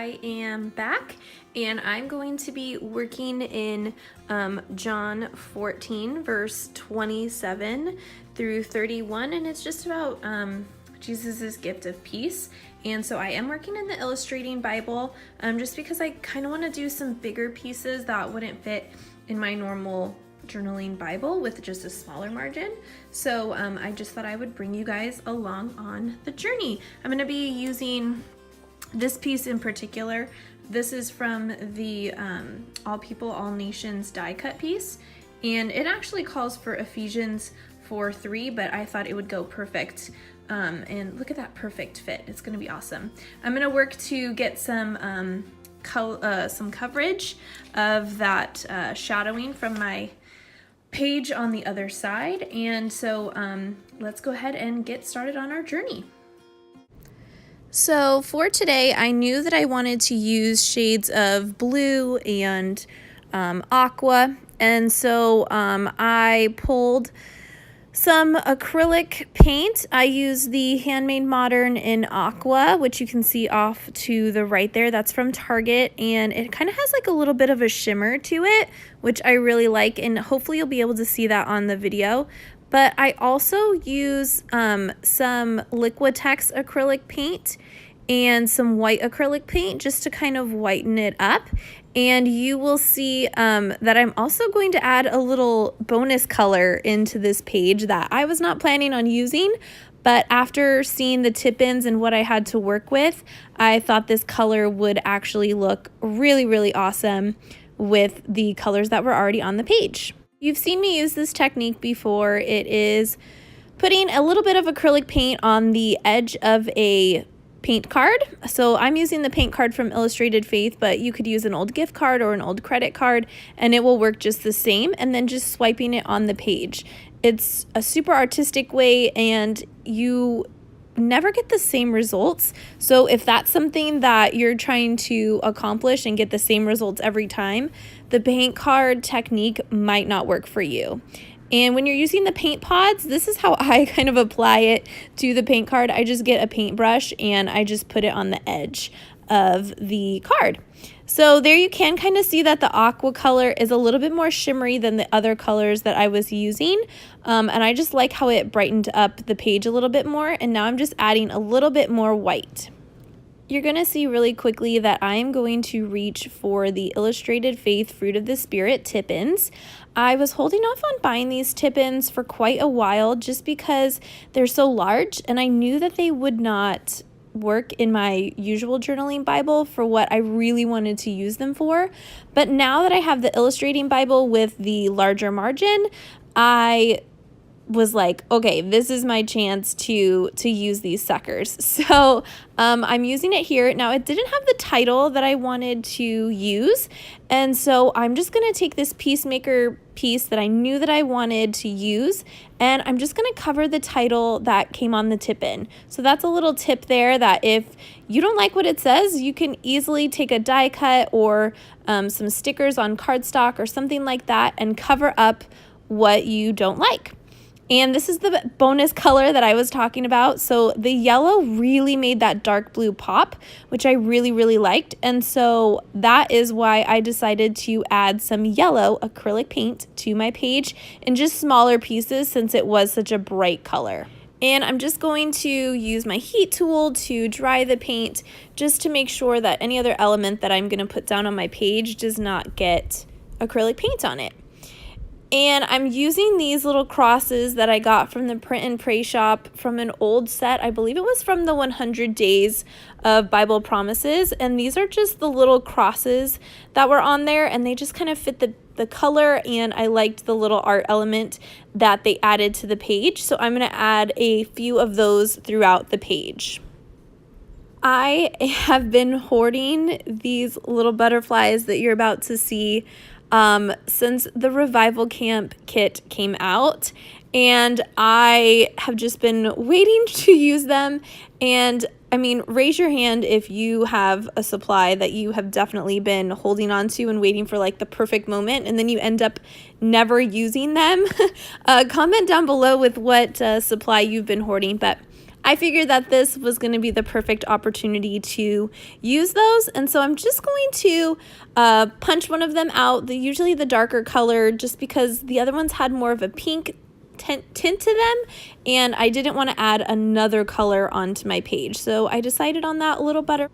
I am back and I'm going to be working in John 14 verse 27 through 31, and it's just about Jesus's gift of peace. And so I am working in the Illustrating Bible just because I kind of want to do some bigger pieces that wouldn't fit in my normal journaling Bible with just a smaller margin. So I just thought I would bring you guys along on the journey. I'm going to be using this piece in particular. This is from the All People, All Nations die cut piece, and it actually calls for Ephesians 4:3, but I thought it would go perfect. And look at that perfect fit. It's going to be awesome. I'm going to work to get some coverage of that shadowing from my page on the other side. And so let's go ahead and get started on our journey. So for today, I knew that I wanted to use shades of blue and aqua, and so I pulled some acrylic paint. I use the Handmade Modern in aqua, which you can see off to the right there. That's from Target, and it kind of has like a little bit of a shimmer to it, which I really like, and hopefully you'll be able to see that on the video. But I also use some Liquitex acrylic paint and some white acrylic paint just to kind of whiten it up. And you will see that I'm also going to add a little bonus color into this page that I was not planning on using, but after seeing the tip-ins and what I had to work with, I thought this color would actually look really, really awesome with the colors that were already on the page. You've seen me use this technique before. It is putting a little bit of acrylic paint on the edge of a paint card. So I'm using the paint card from Illustrated Faith, but you could use an old gift card or an old credit card and it will work just the same, and then just swiping it on the page. It's a super artistic way and you never get the same results. So if that's something that you're trying to accomplish and get the same results every time, the paint card technique might not work for you. And when you're using the paint pods, this is how I kind of apply it to the paint card. I just get a paintbrush and I just put it on the edge of the card. So there you can kind of see that the aqua color is a little bit more shimmery than the other colors that I was using. And I just like how it brightened up the page a little bit more. And now I'm just adding a little bit more white. You're going to see really quickly that I am going to reach for the Illustrated Faith Fruit of the Spirit tip-ins. I was holding off on buying these tip-ins for quite a while just because they're so large, and I knew that they would not work in my usual journaling Bible for what I really wanted to use them for. But now that I have the Illustrating Bible with the larger margin, I was like, okay, this is my chance to use these suckers. So I'm using it here. Now it didn't have the title that I wanted to use, and so I'm just gonna take this Peacemaker piece that I knew that I wanted to use, and I'm just gonna cover the title that came on the tip-in. So that's a little tip there, that if you don't like what it says, you can easily take a die cut or some stickers on cardstock or something like that and cover up what you don't like. And this is the bonus color that I was talking about. So the yellow really made that dark blue pop, which I really, really liked. And so that is why I decided to add some yellow acrylic paint to my page in just smaller pieces since it was such a bright color. And I'm just going to use my heat tool to dry the paint just to make sure that any other element that I'm going to put down on my page does not get acrylic paint on it. And I'm using these little crosses that I got from the Print and Pray shop from an old set. I believe it was from the 100 Days of Bible Promises. And these are just the little crosses that were on there, and they just kind of fit the color, and I liked the little art element that they added to the page. So I'm going to add a few of those throughout the page. I have been hoarding these little butterflies that you're about to see since the Revival Camp kit came out, and I have just been waiting to use them. And I mean, raise your hand if you have a supply that you have definitely been holding on to and waiting for like the perfect moment, and then you end up never using them. Comment down below with what supply you've been hoarding, but I figured that this was going to be the perfect opportunity to use those. And so I'm just going to punch one of them out, usually the darker color, just because the other ones had more of a pink tint to them, and I didn't want to add another color onto my page. So I decided on that a little better.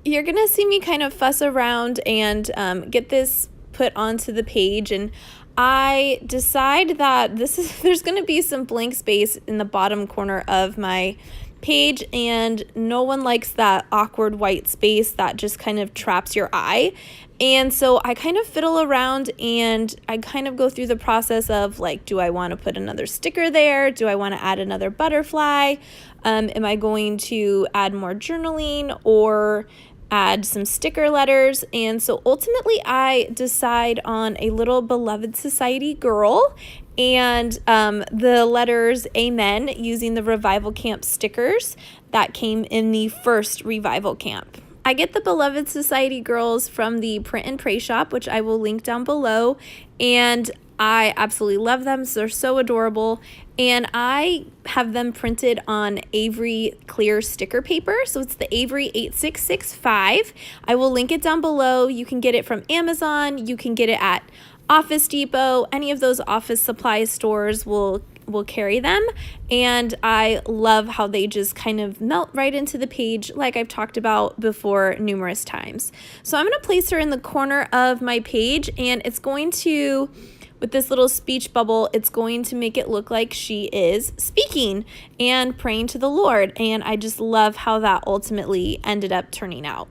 You're going to see me kind of fuss around and get this put onto the page, and I decide that there's going to be some blank space in the bottom corner of my page, and no one likes that awkward white space that just kind of traps your eye. And so I kind of fiddle around and I kind of go through the process of like, do I want to put another sticker there? Do I want to add another butterfly? Am I going to add more journaling or add some sticker letters? And so ultimately I decide on a little beloved society girl and the letters Amen, using the Revival Camp stickers that came in the first Revival Camp. I get the Beloved Society girls from the Print and Pray shop, which I will link down below, and I absolutely love them. So they're so adorable, and I have them printed on Avery clear sticker paper. So it's the Avery 8665. I will link it down below. You can get it from Amazon. You can get it at Office Depot. Any of those office supply stores will carry them, and I love how they just kind of melt right into the page like I've talked about before numerous times. So I'm going to place her in the corner of my page, and it's going to, with this little speech bubble, it's going to make it look like she is speaking and praying to the Lord, and I just love how that ultimately ended up turning out.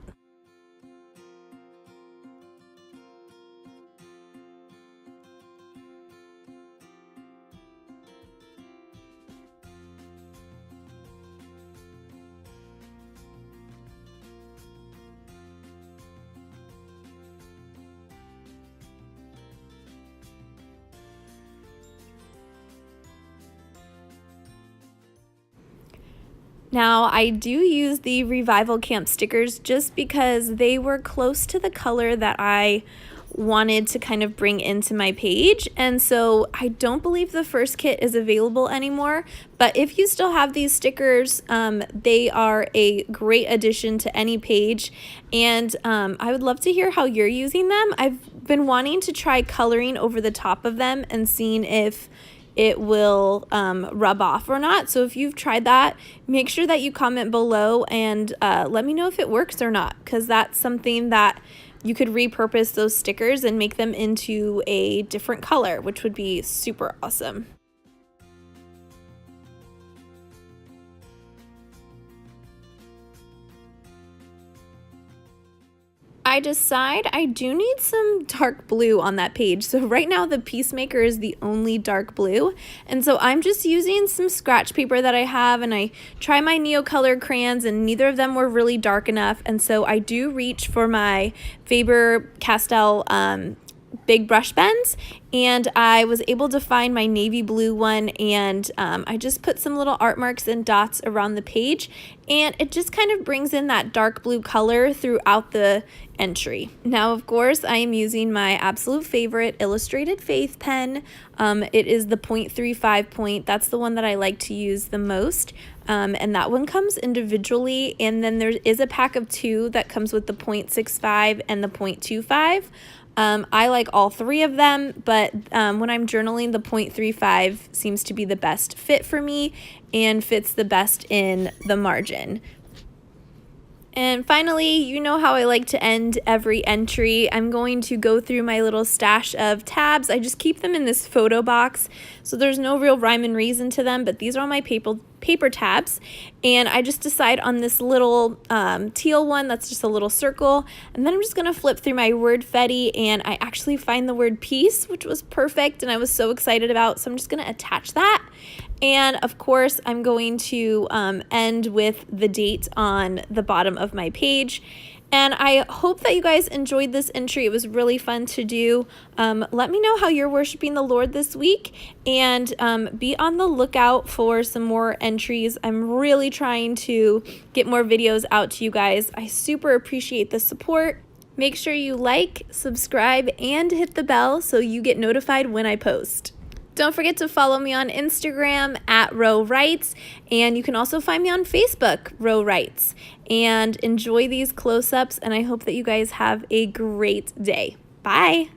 Now, I do use the Revival Camp stickers just because they were close to the color that I wanted to kind of bring into my page, and so I don't believe the first kit is available anymore, but if you still have these stickers, they are a great addition to any page, and I would love to hear how you're using them. I've been wanting to try coloring over the top of them and seeing if it will rub off or not. So if you've tried that, make sure that you comment below and let me know if it works or not, because that's something that you could repurpose those stickers and make them into a different color, which would be super awesome. I decide I do need some dark blue on that page. So right now the Peacemaker is the only dark blue. And so I'm just using some scratch paper that I have, and I try my Neocolor crayons, and neither of them were really dark enough. And so I do reach for my Faber-Castell big brush pens, and I was able to find my navy blue one, and I just put some little art marks and dots around the page, and it just kind of brings in that dark blue color throughout the entry. Now, of course, I am using my absolute favorite Illustrated Faith pen. It is the 0.35 point. That's the one that I like to use the most. And that one comes individually, and then there is a pack of 2 that comes with the 0.65 and the 0.25. I like all 3 of them, but when I'm journaling, the 0.35 seems to be the best fit for me and fits the best in the margin. And finally, you know how I like to end every entry. I'm going to go through my little stash of tabs. I just keep them in this photo box, so there's no real rhyme and reason to them, but these are all my paper tabs. And I just decide on this little teal one that's just a little circle, and then I'm just going to flip through my word fetty, and I actually find the word peace, which was perfect and I was so excited about, so I'm just going to attach that. And of course, I'm going to end with the date on the bottom of my page. And I hope that you guys enjoyed this entry. It was really fun to do. Let me know how you're worshiping the Lord this week, and be on the lookout for some more entries. I'm really trying to get more videos out to you guys. I super appreciate the support. Make sure you like, subscribe, and hit the bell so you get notified when I post. Don't forget to follow me on Instagram at Row Writes, and you can also find me on Facebook, Row Writes. And enjoy these close-ups, and I hope that you guys have a great day. Bye!